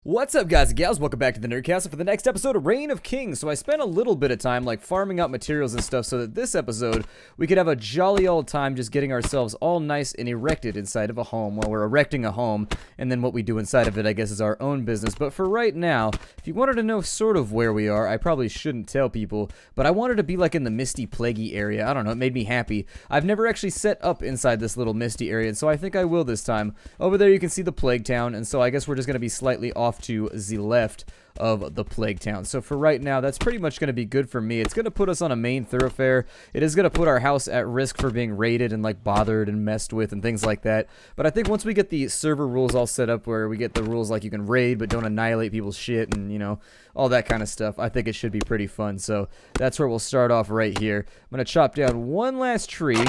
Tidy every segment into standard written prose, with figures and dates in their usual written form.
What's up, guys and gals? Welcome back to the Nerdcast for the next episode of Reign of Kings. So I spent a little bit of time like farming out materials and stuff so that this episode we could have a jolly old time just getting ourselves all nice and erected inside of a home. Well, we're erecting a home, and then what we do inside of it I guess is our own business. But for right now, if you wanted to know sort of where we are, I probably shouldn't tell people, but I wanted to be like in the misty, plaguey area. I don't know, it made me happy. I've never actually set up inside this little misty area, and so I think I will this time. Over there you can see the Plague Town, and so I guess we're just going to be slightly off to the left of the Plague Town. So for right now, that's pretty much going to be good for me. It's going to put us on a main thoroughfare. It is going to put our house at risk for being raided and like bothered and messed with and things like that. But I think once we get the server rules all set up where we get the rules like you can raid but don't annihilate people's shit and, you know, all that kind of stuff, I think it should be pretty fun. So that's where we'll start off right here. I'm going to chop down one last tree,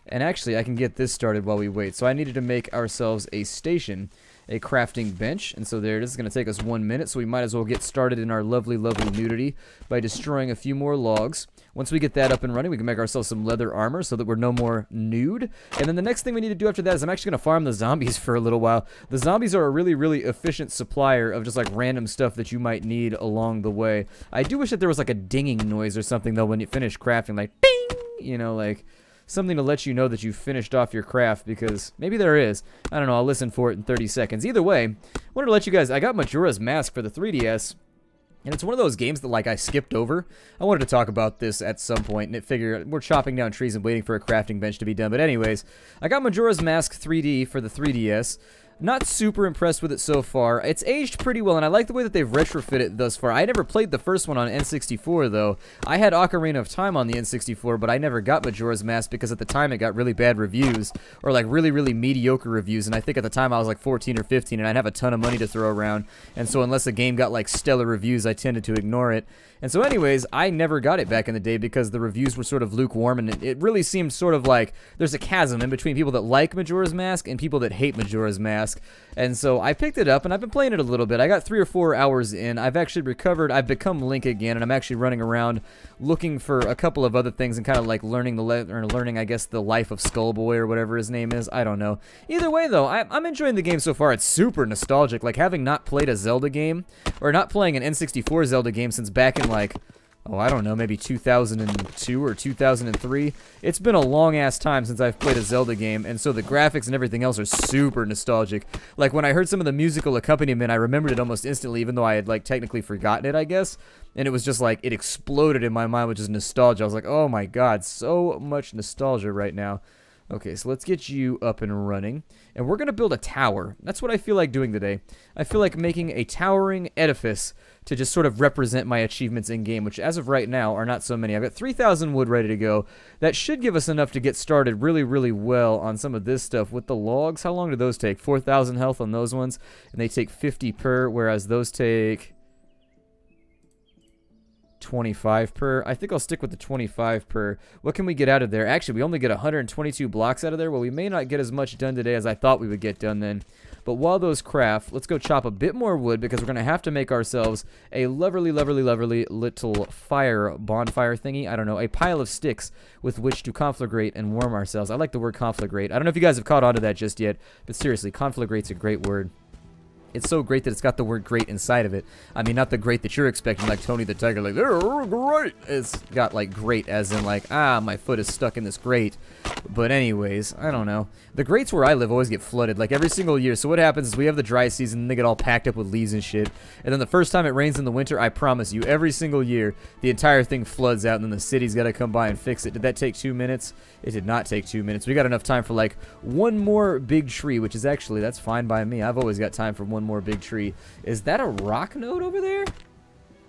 and actually I can get this started while we wait. So I needed to make ourselves a station, a crafting bench, and so there it is. It's going to take us 1 minute, so we might as well get started in our lovely nudity by destroying a few more logs. Once we get that up and running, we can make ourselves some leather armor so that we're no more nude. And then the next thing we need to do after that is I'm actually going to farm the zombies for a little while. The zombies are a really efficient supplier of just like random stuff that you might need along the way. I do wish that there was like a dinging noise or something though when you finish crafting, like ding, you know, like something to let you know that you've finished off your craft, because maybe there is. I don't know, I'll listen for it in 30 seconds. Either way, I wanted to let you guys, I got Majora's Mask for the 3DS, and it's one of those games that like I skipped over. I wanted to talk about this at some point, and it figured we're chopping down trees and waiting for a crafting bench to be done. But anyways, I got Majora's Mask 3D for the 3DS. Not super impressed with it so far. It's aged pretty well, and I like the way that they've retrofit it thus far. I never played the first one on N64, though. I had Ocarina of Time on the N64, but I never got Majora's Mask because at the time it got really bad reviews, or like really mediocre reviews, and I think at the time I was like 14 or 15, and I'd have a ton of money to throw around, and so unless a game got like stellar reviews, I tended to ignore it. And so anyways, I never got it back in the day because the reviews were sort of lukewarm, and it really seemed sort of like there's a chasm in between people that like Majora's Mask and people that hate Majora's Mask. And so I picked it up, and I've been playing it a little bit. I got 3 or 4 hours in. I've actually recovered. I've become Link again, and I'm actually running around looking for a couple of other things and kind of like learning I guess, the life of Skullboy or whatever his name is. I don't know. Either way, though, I'm enjoying the game so far. It's super nostalgic. Like, having not played a Zelda game, or not playing an N64 Zelda game since back in, like, oh, I don't know, maybe 2002 or 2003. It's been a long-ass time since I've played a Zelda game, and so the graphics and everything else are super nostalgic. Like, when I heard some of the musical accompaniment, I remembered it almost instantly, even though I had, like, technically forgotten it, I guess. And it was just, like, it exploded in my mind with just nostalgia. I was like, oh my god, so much nostalgia right now. Okay, so let's get you up and running. And we're going to build a tower. That's what I feel like doing today. I feel like making a towering edifice to just sort of represent my achievements in-game, which as of right now are not so many. I've got 3,000 wood ready to go. That should give us enough to get started really well on some of this stuff. With the logs, how long do those take? 4,000 health on those ones, and they take 50 per, whereas those take 25 per. I think I'll stick with the 25 per. What can we get out of there? Actually, we only get 122 blocks out of there. Well, we may not get as much done today as I thought we would get done then. But while those craft, let's go chop a bit more wood because we're going to have to make ourselves a lovely little bonfire thingy. I don't know, a pile of sticks with which to conflagrate and warm ourselves. I like the word conflagrate. I don't know if you guys have caught on to that just yet, but seriously, conflagrate's a great word. It's so great that it's got the word great inside of it. I mean, not the great that you're expecting, like Tony the Tiger, like, they're great. It's got, like, great as in, like, ah, my foot is stuck in this grate. But anyways, I don't know. The grates where I live always get flooded, like, every single year. So what happens is we have the dry season, and they get all packed up with leaves and shit. And then the first time it rains in the winter, I promise you, every single year, the entire thing floods out, and then the city's got to come by and fix it. Did that take 2 minutes? It did not take 2 minutes. We got enough time for, like, one more big tree, which is actually, that's fine by me. I've always got time for one more big tree. Is that a rock node over there?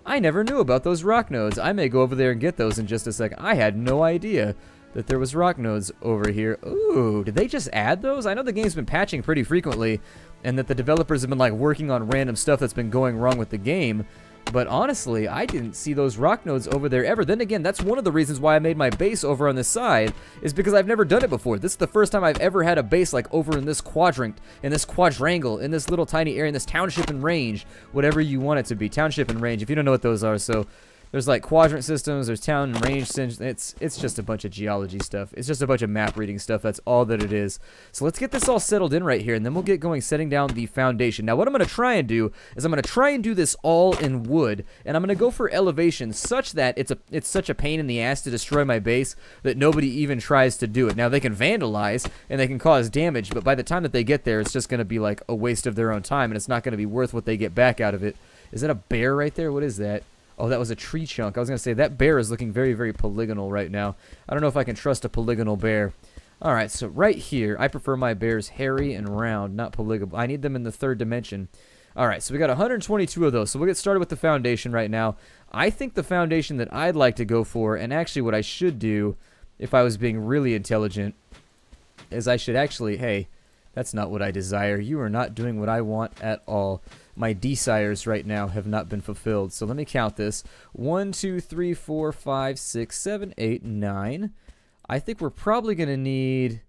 I never knew about those rock nodes. I may go over there and get those in just a sec. I had no idea that there was rock nodes over here. Ooh, did they just add those? I know the game's been patching pretty frequently, and that the developers have been like working on random stuff that's been going wrong with the game. But honestly, I didn't see those rock nodes over there ever. Then again, that's one of the reasons why I made my base over on this side, is because I've never done it before. This is the first time I've ever had a base like over in this quadrant, in this quadrangle, in this little tiny area, in this township and range, whatever you want it to be. Township and range, if you don't know what those are. So There's like quadrant systems, there's town and range systems. It's just a bunch of geology stuff. It's just a bunch of map reading stuff. That's all that it is. So let's get this all settled in right here, and then we'll get going setting down the foundation. Now what I'm going to try and do is I'm going to try and do this all in wood, and I'm going to go for elevation such that it's such a pain in the ass to destroy my base that nobody even tries to do it. Now they can vandalize and they can cause damage, but by the time that they get there, it's just going to be like a waste of their own time, and it's not going to be worth what they get back out of it. Is that a bear right there? What is that? Oh, that was a tree chunk. I was going to say, that bear is looking very, very polygonal right now. I don't know if I can trust a polygonal bear. Alright, so right here, I prefer my bears hairy and round, not polygonal. I need them in the third dimension. Alright, so we got 122 of those. So we'll get started with the foundation right now. I think the foundation that I'd like to go for, and actually what I should do, if I was being really intelligent, is I should actually, hey, that's not what I desire. You are not doing what I want at all. My desires right now have not been fulfilled. So let me count this. 1, 2, 3, 4, 5, 6, 7, 8, 9. I think we're probably going to need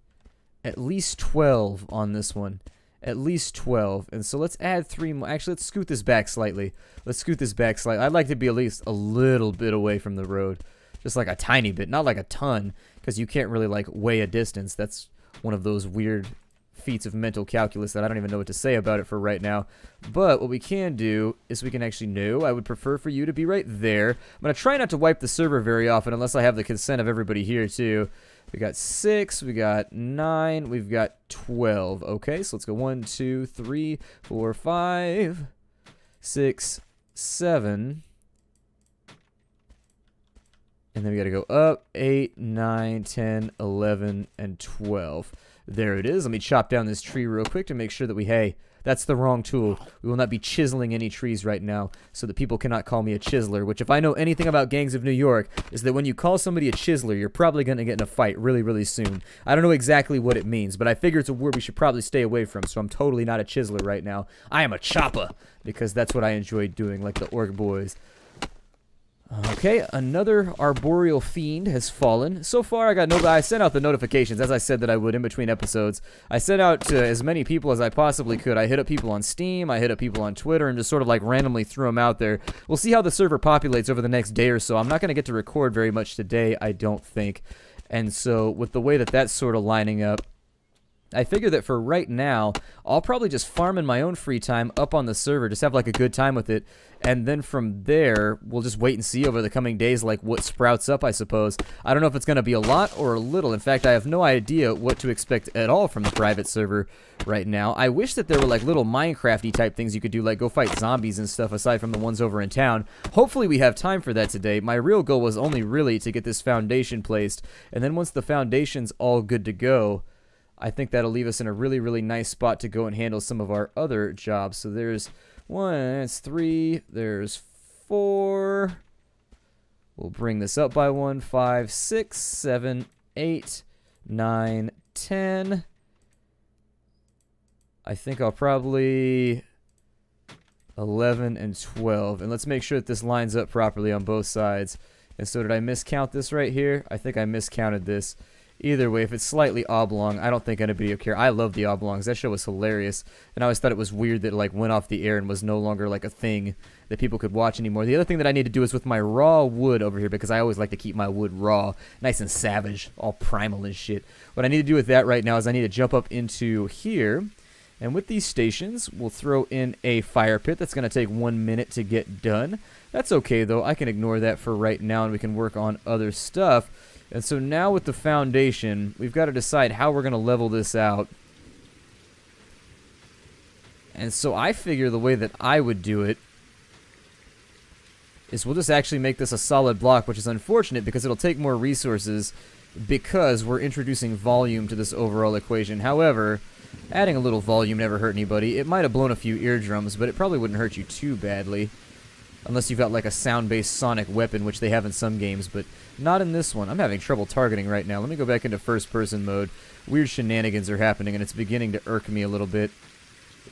at least 12 on this one. At least 12. And so let's add 3 more. Actually, let's scoot this back slightly. Let's scoot this back slightly. I'd like to be at least a little bit away from the road. Just like a tiny bit. Not like a ton. Because you can't really like weigh a distance. That's one of those weird feats of mental calculus that I don't even know what to say about it for right now. But what we can do is we can actually know. I would prefer for you to be right there. I'm going to try not to wipe the server very often unless I have the consent of everybody here too. We got 6, we got 9, we've got 12. Okay, so let's go 1, 2, 3, 4, 5, 6, 7. And then we got to go up 8, 9, 10, 11, and 12. There it is. Let me chop down this tree real quick to make sure that hey, that's the wrong tool. We will not be chiseling any trees right now so that people cannot call me a chiseler, which if I know anything about gangs of New York is that when you call somebody a chiseler, you're probably going to get in a fight really, really soon. I don't know exactly what it means, but I figure it's a word we should probably stay away from, so I'm totally not a chiseler right now. I am a chopper because that's what I enjoy doing, like the orc boys. Okay, another arboreal fiend has fallen. So far, I sent out the notifications, as I said that I would in between episodes. I sent out to as many people as I possibly could. I hit up people on Steam, I hit up people on Twitter, and just sort of like randomly threw them out there. We'll see how the server populates over the next day or so. I'm not going to get to record very much today, I don't think. And so, with the way that that's sort of lining up, I figure that for right now, I'll probably just farm in my own free time up on the server, just have like a good time with it, and then from there, we'll just wait and see over the coming days like what sprouts up, I suppose. I don't know if it's going to be a lot or a little. In fact, I have no idea what to expect at all from the private server right now. I wish that there were like little Minecraft-y type things you could do, like go fight zombies and stuff aside from the ones over in town. Hopefully we have time for that today. My real goal was only really to get this foundation placed, and then once the foundation's all good to go, I think that'll leave us in a really, really nice spot to go and handle some of our other jobs. So there's 1, that's 3, there's 4. We'll bring this up by 1, 5, 6, 7, 8, 9, 10. I think I'll probably 11 and 12. And let's make sure that this lines up properly on both sides. And so did I miscount this right here? I think I miscounted this. Either way, if it's slightly oblong, I don't think anybody will care. I love the oblongs. That show was hilarious. And I always thought it was weird that it like went off the air and was no longer like a thing that people could watch anymore. The other thing that I need to do is with my raw wood over here, because I always like to keep my wood raw, nice and savage, all primal and shit. What I need to do with that right now is I need to jump up into here. And with these stations, we'll throw in a fire pit. That's going to take 1 minute to get done. That's okay, though. I can ignore that for right now, and we can work on other stuff. And so now with the foundation, we've got to decide how we're going to level this out. And so I figure the way that I would do it is we'll just actually make this a solid block, which is unfortunate because it'll take more resources because we're introducing volume to this overall equation. However, adding a little volume never hurt anybody. It might have blown a few eardrums, but it probably wouldn't hurt you too badly. Unless you've got like a sound-based sonic weapon, which they have in some games, but not in this one. I'm having trouble targeting right now. Let me go back into first-person mode. Weird shenanigans are happening, and it's beginning to irk me a little bit.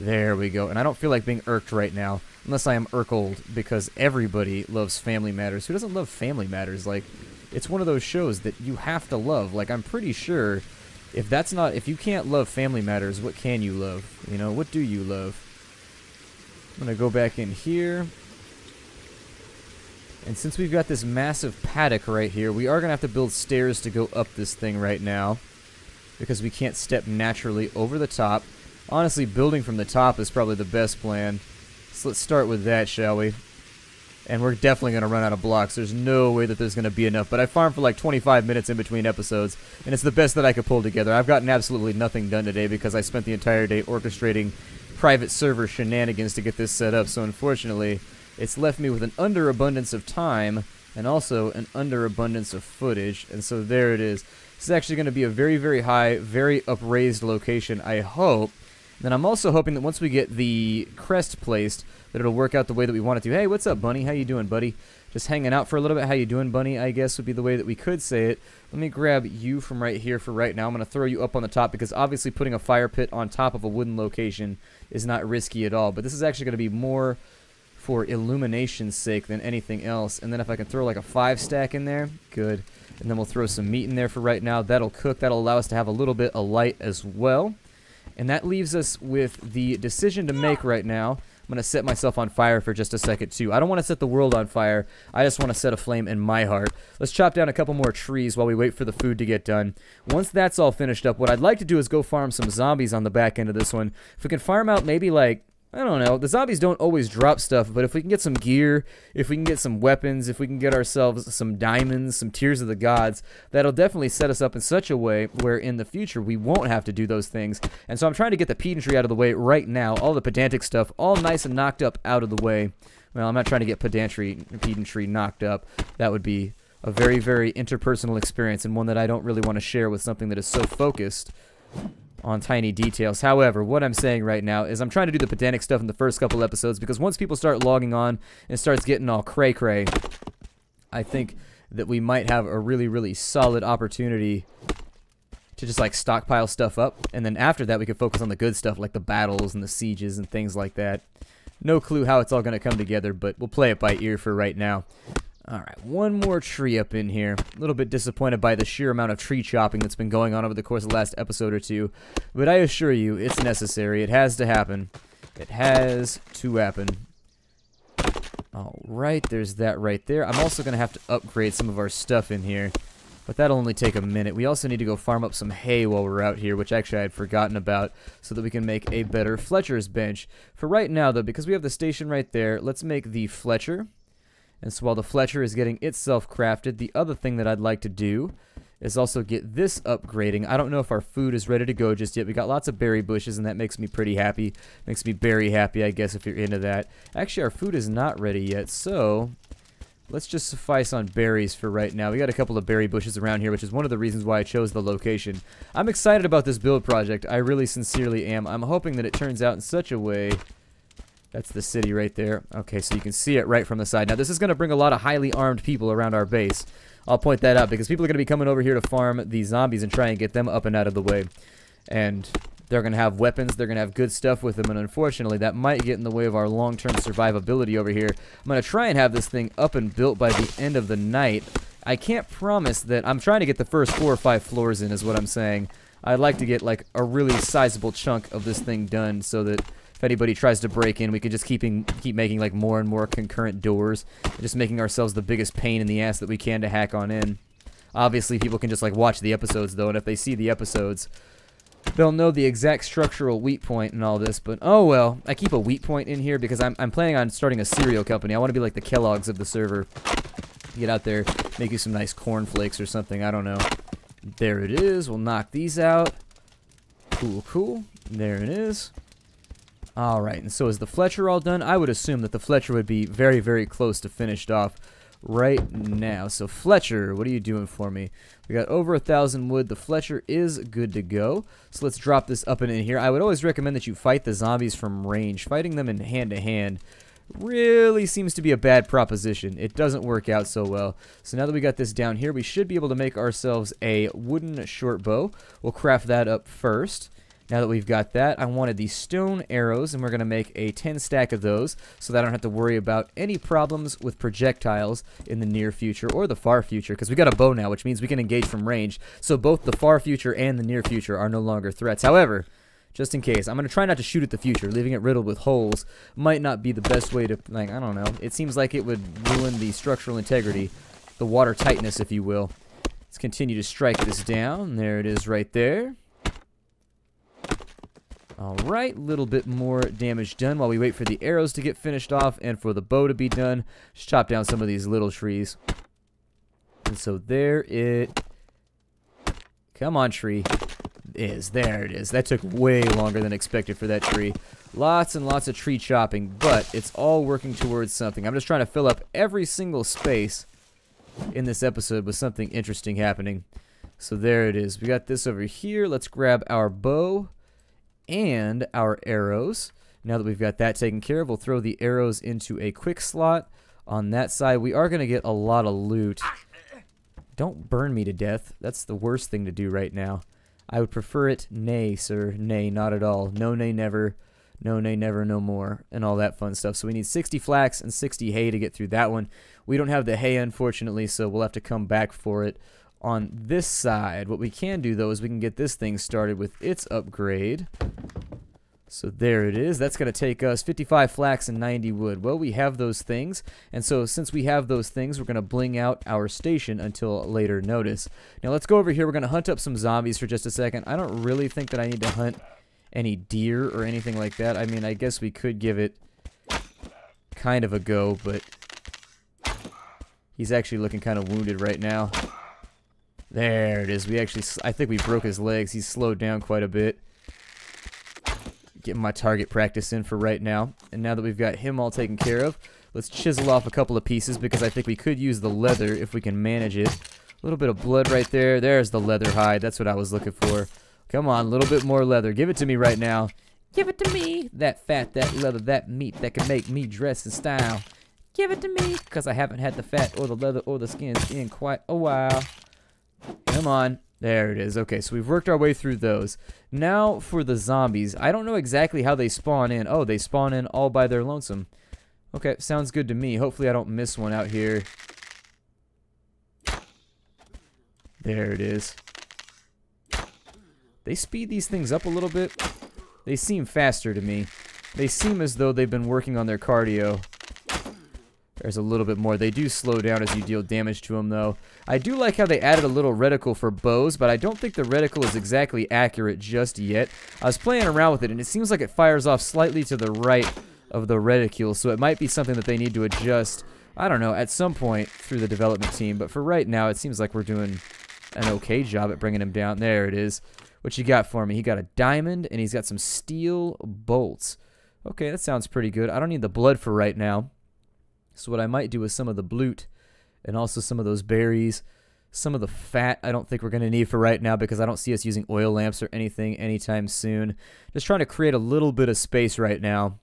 There we go. And I don't feel like being irked right now, unless I am irk-old, because everybody loves Family Matters. Who doesn't love Family Matters? Like, it's one of those shows that you have to love. Like, I'm pretty sure if you can't love Family Matters, what can you love? You know, what do you love? I'm going to go back in here. And since we've got this massive paddock right here, we are going to have to build stairs to go up this thing right now, because we can't step naturally over the top. Honestly, building from the top is probably the best plan. So let's start with that, shall we? And we're definitely going to run out of blocks. There's no way that there's going to be enough. But I farmed for like 25 minutes in between episodes, and it's the best that I could pull together. I've gotten absolutely nothing done today because I spent the entire day orchestrating private server shenanigans to get this set up. So unfortunately, it's left me with an underabundance of time and also an underabundance of footage. And so there it is. This is actually going to be a very, very high, very upraised location, I hope. Then I'm also hoping that once we get the crest placed, that it'll work out the way that we want it to. Hey, what's up, Bunny? How you doing, buddy? Just hanging out for a little bit. How you doing, Bunny? I guess would be the way that we could say it. Let me grab you from right here for right now. I'm going to throw you up on the top because obviously putting a fire pit on top of a wooden location is not risky at all. But this is actually going to be more for illumination's sake than anything else. And then if I can throw like a 5-stack in there, good. And then we'll throw some meat in there for right now. That'll cook. That'll allow us to have a little bit of light as well. And that leaves us with the decision to make right now. I'm going to set myself on fire for just a second, too. I don't want to set the world on fire. I just want to set a flame in my heart. Let's chop down a couple more trees while we wait for the food to get done. Once that's all finished up, what I'd like to do is go farm some zombies on the back end of this one. If we can farm out maybe like, I don't know, the zombies don't always drop stuff, but if we can get some gear, if we can get some weapons, if we can get ourselves some diamonds, some tears of the gods, that'll definitely set us up in such a way where in the future we won't have to do those things. And so I'm trying to get the pedantry out of the way right now, all the pedantic stuff, all nice and knocked up out of the way. Well, I'm not trying to get pedantry knocked up. That would be a very, very interpersonal experience and one that I don't really want to share with something that is so focused on tiny details. However, what I'm saying right now is I'm trying to do the pedantic stuff in the first couple episodes because once people start logging on and it starts getting all cray-cray, I think that we might have a really, really solid opportunity to just like stockpile stuff up, and then after that we could focus on the good stuff like the battles and the sieges and things like that. No clue how it's all going to come together, but we'll play it by ear for right now. Alright, one more tree up in here. A little bit disappointed by the sheer amount of tree chopping that's been going on over the course of the last episode or two. But I assure you, it's necessary. It has to happen. It has to happen. Alright, there's that right there. I'm also going to have to upgrade some of our stuff in here. But that'll only take a minute. We also need to go farm up some hay while we're out here, which actually I had forgotten about, so that we can make a better Fletcher's bench. For right now, though, because we have the station right there, let's make the Fletcher. And so while the Fletcher is getting itself crafted, the other thing that I'd like to do is also get this upgrading. I don't know if our food is ready to go just yet. We got lots of berry bushes, and that makes me pretty happy. Makes me berry happy, I guess, if you're into that. Actually, our food is not ready yet, so let's just suffice on berries for right now. We got a couple of berry bushes around here, which is one of the reasons why I chose the location. I'm excited about this build project. I really sincerely am. I'm hoping that it turns out in such a way. That's the city right there. Okay, so you can see it right from the side. Now, this is going to bring a lot of highly armed people around our base. I'll point that out because people are going to be coming over here to farm these zombies and try and get them up and out of the way. And they're going to have weapons. They're going to have good stuff with them. And unfortunately, that might get in the way of our long-term survivability over here. I'm going to try and have this thing up and built by the end of the night. I can't promise that. I'm trying to get the first 4 or 5 floors in is what I'm saying. I'd like to get like a really sizable chunk of this thing done so that if anybody tries to break in, we could just keep making like more and more concurrent doors, and just making ourselves the biggest pain in the ass that we can to hack on in. Obviously, people can just like watch the episodes though, and if they see the episodes, they'll know the exact structural weak point and all this. But oh well, I keep a weak point in here because I'm planning on starting a cereal company. I want to be like the Kellogg's of the server. Get out there, make you some nice cornflakes or something. I don't know. There it is. We'll knock these out. Cool, cool. There it is. Alright, and so is the Fletcher all done? I would assume that the Fletcher would be very, very close to finished off right now. So Fletcher, what are you doing for me? We got over 1,000 wood. The Fletcher is good to go. So let's drop this up and in here. I would always recommend that you fight the zombies from range. Fighting them in hand-to-hand really seems to be a bad proposition. It doesn't work out so well. So now that we got this down here, we should be able to make ourselves a wooden short bow. We'll craft that up first. Now that we've got that, I wanted these stone arrows, and we're going to make a 10 stack of those so that I don't have to worry about any problems with projectiles in the near future or the far future, because we got a bow now, which means we can engage from range. So both the far future and the near future are no longer threats. However, Just in case. I'm going to try not to shoot at the future. Leaving it riddled with holes might not be the best way to, like, I don't know. It seems like it would ruin the structural integrity, the water tightness, if you will. Let's continue to strike this down. There it is right there. Alright, a little bit more damage done while we wait for the arrows to get finished off and for the bow to be done. Just chop down some of these little trees. And so there it... Come on, tree. There it is. That took way longer than expected for that tree. Lots and lots of tree chopping, but it's all working towards something. I'm just trying to fill up every single space in this episode with something interesting happening. So there it is. We got this over here. Let's grab our bow and our arrows. Now that we've got that taken care of, we'll throw the arrows into a quick slot on that side. We are going to get a lot of loot. Don't burn me to death. That's the worst thing to do right now. I would prefer it, nay, sir, nay, not at all. No, nay, never. No, nay, never, no more. And all that fun stuff. So we need 60 flax and 60 hay to get through that one. We don't have the hay, unfortunately, so we'll have to come back for it on this side. What we can do, though, is we can get this thing started with its upgrade. So there it is. That's going to take us 55 flax and 90 wood. Well, we have those things. And so since we have those things, we're going to bling out our station until later notice. Now let's go over here. We're going to hunt up some zombies for just a second. I don't really think that I need to hunt any deer or anything like that. I mean, I guess we could give it kind of a go, but he's actually looking kind of wounded right now. There it is. I think we broke his legs. He's slowed down quite a bit. Getting my target practice in for right now. And now that we've got him all taken care of, let's chisel off a couple of pieces because I think we could use the leather if we can manage it. A little bit of blood right there. There's the leather hide. That's what I was looking for. Come on, a little bit more leather. Give it to me right now. Give it to me. That fat, that leather, that meat that can make me dress in style. Give it to me because I haven't had the fat or the leather or the skins in quite a while. Come on. There it is. Okay, so we've worked our way through those. Now for the zombies. I don't know exactly how they spawn in. Oh, they spawn in all by their lonesome. Okay, sounds good to me. Hopefully I don't miss one out here. There it is. They speed these things up a little bit. They seem faster to me. They seem as though they've been working on their cardio. There's a little bit more. They do slow down as you deal damage to them, though. I do like how they added a little reticle for bows, but I don't think the reticle is exactly accurate just yet. I was playing around with it, and it seems like it fires off slightly to the right of the reticule, so it might be something that they need to adjust, I don't know, at some point through the development team. But for right now, it seems like we're doing an okay job at bringing him down. There it is. What you got for me? He got a diamond, and he's got some steel bolts. Okay, that sounds pretty good. I don't need the blood for right now. So what I might do is some of the blute and also some of those berries. Some of the fat I don't think we're going to need for right now because I don't see us using oil lamps or anything anytime soon. Just trying to create a little bit of space right now.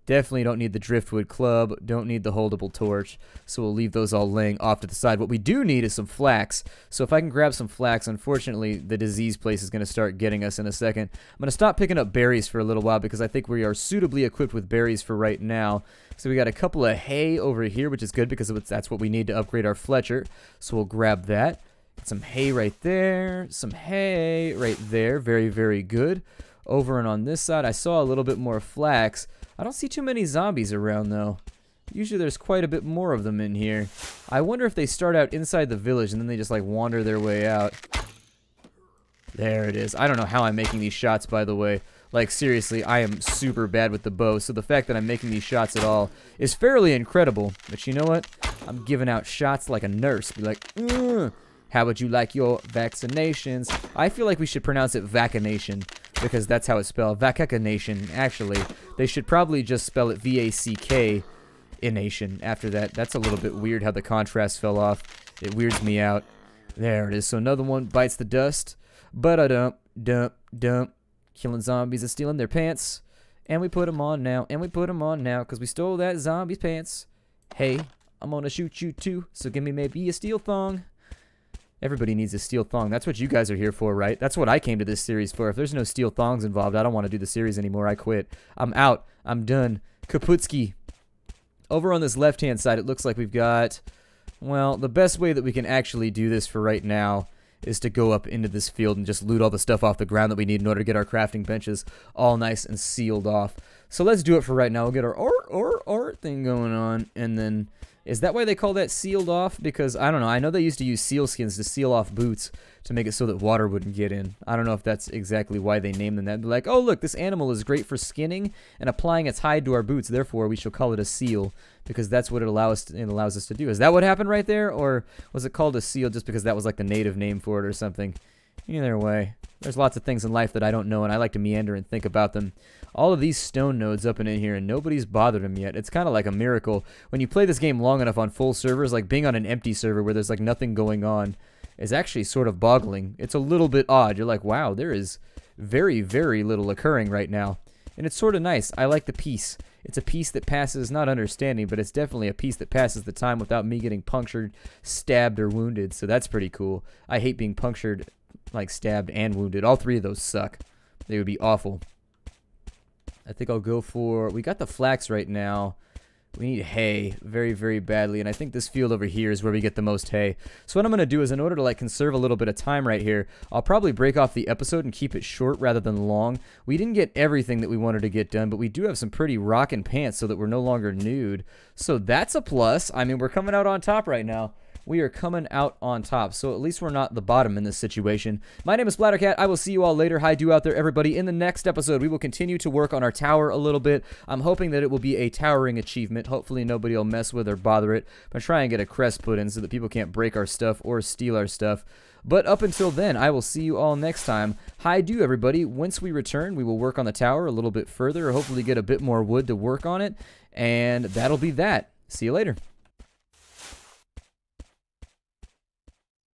Definitely don't need the driftwood club, don't need the holdable torch, so we'll leave those all laying off to the side. What we do need is some flax, so if I can grab some flax, unfortunately the disease place is going to start getting us in a second. I'm going to stop picking up berries for a little while because I think we are suitably equipped with berries for right now. So we got a couple of hay over here, which is good because that's what we need to upgrade our Fletcher, so we'll grab that. Get some hay right there, some hay right there, very, very good. Over and on this side, I saw a little bit more flax. I don't see too many zombies around, though. Usually there's quite a bit more of them in here. I wonder if they start out inside the village and then they just, like, wander their way out. There it is. I don't know how I'm making these shots, by the way. Like, seriously, I am super bad with the bow, so the fact that I'm making these shots at all is fairly incredible. But you know what? I'm giving out shots like a nurse. Be like, how would you like your vaccinations? I feel like we should pronounce it vaccination, because that's how it's spelled. Vaccination, actually. They should probably just spell it V-A-C-K ination after that. That's a little bit weird how the contrast fell off. It weirds me out. There it is. So another one bites the dust. But-a-dump, dump, dump. Killing zombies and stealing their pants. And we put them on now. And we put them on now because we stole that zombie's pants. Hey, I'm gonna shoot you too, so give me maybe a steel thong. Everybody needs a steel thong. That's what you guys are here for, right? That's what I came to this series for. If there's no steel thongs involved, I don't want to do the series anymore. I quit. I'm out. I'm done. Kaputski. Over on this left-hand side, it looks like we've got, well, the best way that we can actually do this for right now is to go up into this field and just loot all the stuff off the ground that we need in order to get our crafting benches all nice and sealed off. So let's do it for right now. We'll get our art thing going on, and then... Is that why they call that sealed off? Because, I don't know, I know they used to use seal skins to seal off boots to make it so that water wouldn't get in. I don't know if that's exactly why they named them that. They're like, oh look, this animal is great for skinning and applying its hide to our boots, therefore we shall call it a seal, because that's what it allows us to do. Is that what happened right there, or was it called a seal just because that was like the native name for it or something? Either way, there's lots of things in life that I don't know, and I like to meander and think about them. All of these stone nodes up and in here, and nobody's bothered them yet. It's kind of like a miracle. When you play this game long enough on full servers, like being on an empty server where there's like nothing going on is actually sort of boggling. It's a little bit odd. You're like, wow, there is very, very little occurring right now. And it's sort of nice. I like the peace. It's a peace that passes, not understanding, but it's definitely a peace that passes the time without me getting punctured, stabbed, or wounded. So that's pretty cool. I hate being punctured, like stabbed and wounded. All three of those suck. They would be awful. I think I'll go for... We got the flax right now. We need hay very, very badly, and I think this field over here is where we get the most hay. So what I'm going to do is, in order to like conserve a little bit of time right here, I'll probably break off the episode and keep it short rather than long. We didn't get everything that we wanted to get done, but we do have some pretty rockin' pants so that we're no longer nude. So that's a plus. I mean, we're coming out on top right now. We are coming out on top, so at least we're not the bottom in this situation. My name is Splattercat. I will see you all later. Hi, do out there, everybody. In the next episode, we will continue to work on our tower a little bit. I'm hoping that it will be a towering achievement. Hopefully nobody will mess with or bother it. I'm trying to get a crest put in so that people can't break our stuff or steal our stuff. But up until then, I will see you all next time. Hi, do everybody. Once we return, we will work on the tower a little bit further, or hopefully get a bit more wood to work on it, and that'll be that. See you later.